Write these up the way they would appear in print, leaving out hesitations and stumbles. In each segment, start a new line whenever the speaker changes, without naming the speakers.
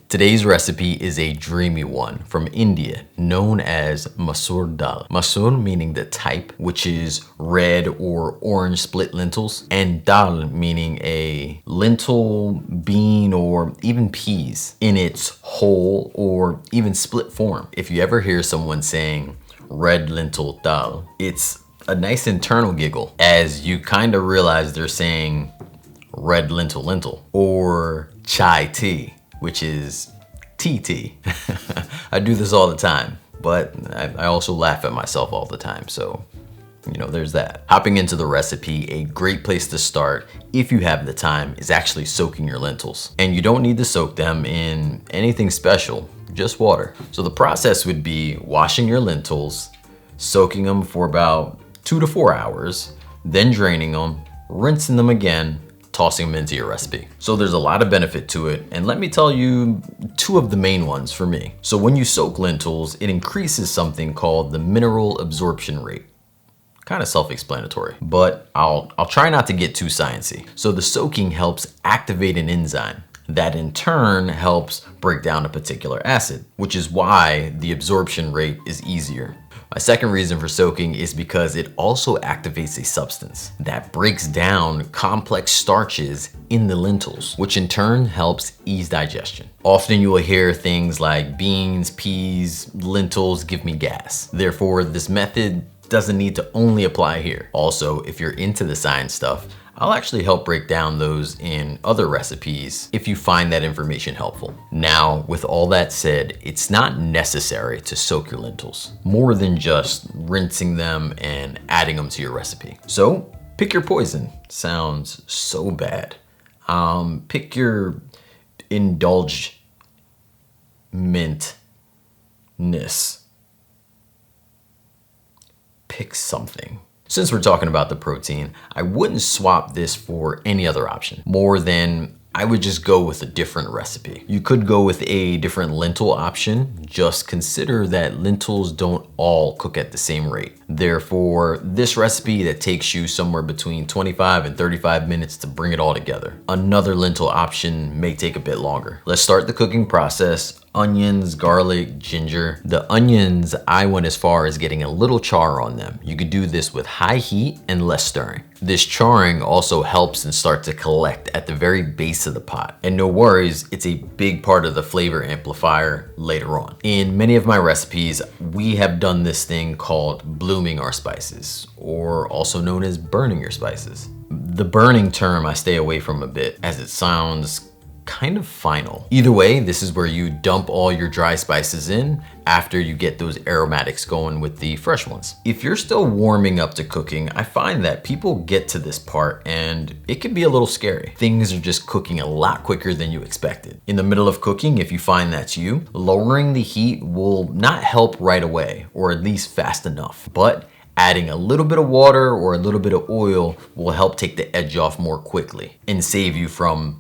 Today's recipe is a dreamy one from India known as masoor dal. Masoor meaning the type, which is red or orange split lentils, and dal meaning a lentil, bean, or even peas in its whole or even split form. If you ever hear someone saying red lentil dal, it's a nice internal giggle as you kind of realize they're saying red lentil, or chai tea, which is tea. I do this all the time, but I also laugh at myself all the time, so there's that. Hopping into the recipe, a great place to start, if you have the time, is actually soaking your lentils. And you don't need to soak them in anything special, just water. So the process would be washing your lentils, soaking them for about 2 to 4 hours, then draining them, rinsing them again, tossing them into your recipe. So there's a lot of benefit to it, and let me tell you 2 of the main ones for me. So when you soak lentils, it increases something called the mineral absorption rate. Kind of self-explanatory, but I'll try not to get too sciencey. So the soaking helps activate an enzyme that in turn helps break down a particular acid, which is why the absorption rate is easier. My second reason for soaking is because it also activates a substance that breaks down complex starches in the lentils, which in turn helps ease digestion. Often you will hear things like beans, peas, lentils give me gas. Therefore, this method doesn't need to only apply here. Also, if you're into the science stuff, I'll actually help break down those in other recipes if you find that information helpful. Now, with all that said, it's not necessary to soak your lentils, more than just rinsing them and adding them to your recipe. So pick your poison. Sounds so bad. Pick your indulgentness. Pick something. Since we're talking about the protein, I wouldn't swap this for any other option, more than I would just go with a different recipe. You could go with a different lentil option. Just consider that lentils don't all cook at the same rate. Therefore, this recipe that takes you somewhere between 25 and 35 minutes to bring it all together. Another lentil option may take a bit longer. Let's start the cooking process. Onions, garlic, ginger. The onions, I went as far as getting a little char on them. You could do this with high heat and less stirring. This charring also helps and start to collect at the very base of the pot. And no worries, it's a big part of the flavor amplifier later on. In many of my recipes, we have done this thing called blooming our spices, or also known as burning your spices. The burning term I stay away from a bit, as it sounds kind of final. Either way, this is where you dump all your dry spices in after you get those aromatics going with the fresh ones. If you're still warming up to cooking, I find that people get to this part and it can be a little scary. Things are just cooking a lot quicker than you expected. In the middle of cooking, if you find that's you, lowering the heat will not help right away, or at least fast enough. But adding a little bit of water or a little bit of oil will help take the edge off more quickly and save you from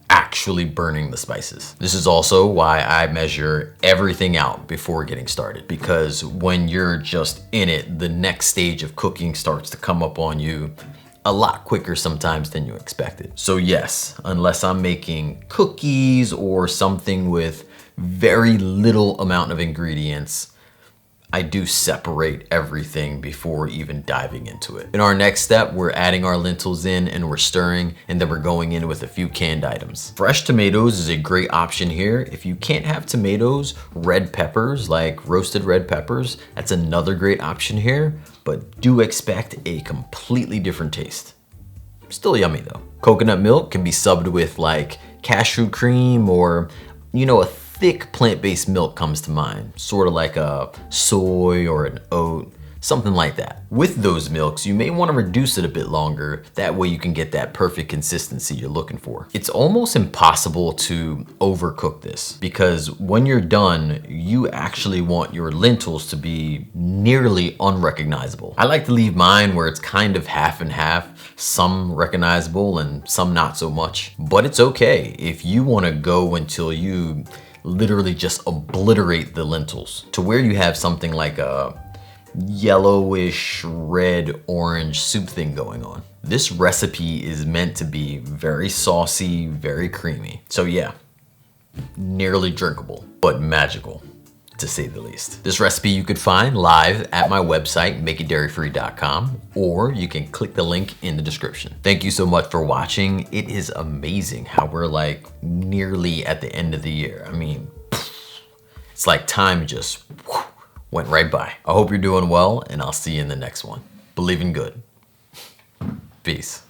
actually burning the spices. This is also why I measure everything out before getting started, because when you're just in it, the next stage of cooking starts to come up on you a lot quicker sometimes than you expected. So yes, unless I'm making cookies or something with very little amount of ingredients, I do separate everything before even diving into it. In our next step, we're adding our lentils in and we're stirring, and then we're going in with a few canned items. Fresh tomatoes is a great option here. If you can't have tomatoes, red peppers, like roasted red peppers, that's another great option here, but do expect a completely different taste. Still yummy though. Coconut milk can be subbed with like cashew cream, or, you know, a thick plant-based milk comes to mind, sort of like a soy or an oat, something like that. With those milks, you may want to reduce it a bit longer. That way you can get that perfect consistency you're looking for. It's almost impossible to overcook this, because when you're done, you actually want your lentils to be nearly unrecognizable. I like to leave mine where it's kind of half and half, some recognizable and some not so much. But it's okay if you want to go until you literally just obliterate the lentils to where you have something like a yellowish, red, orange soup thing going on. This recipe is meant to be very saucy, very creamy. So yeah, nearly drinkable, but magical, to say the least. This recipe you could find live at my website, makeitdairyfree.com, or you can click the link in the description. Thank you so much for watching. It is amazing how we're like nearly at the end of the year. I mean, it's like time just went right by. I hope you're doing well, and I'll see you in the next one. Believe in good. Peace.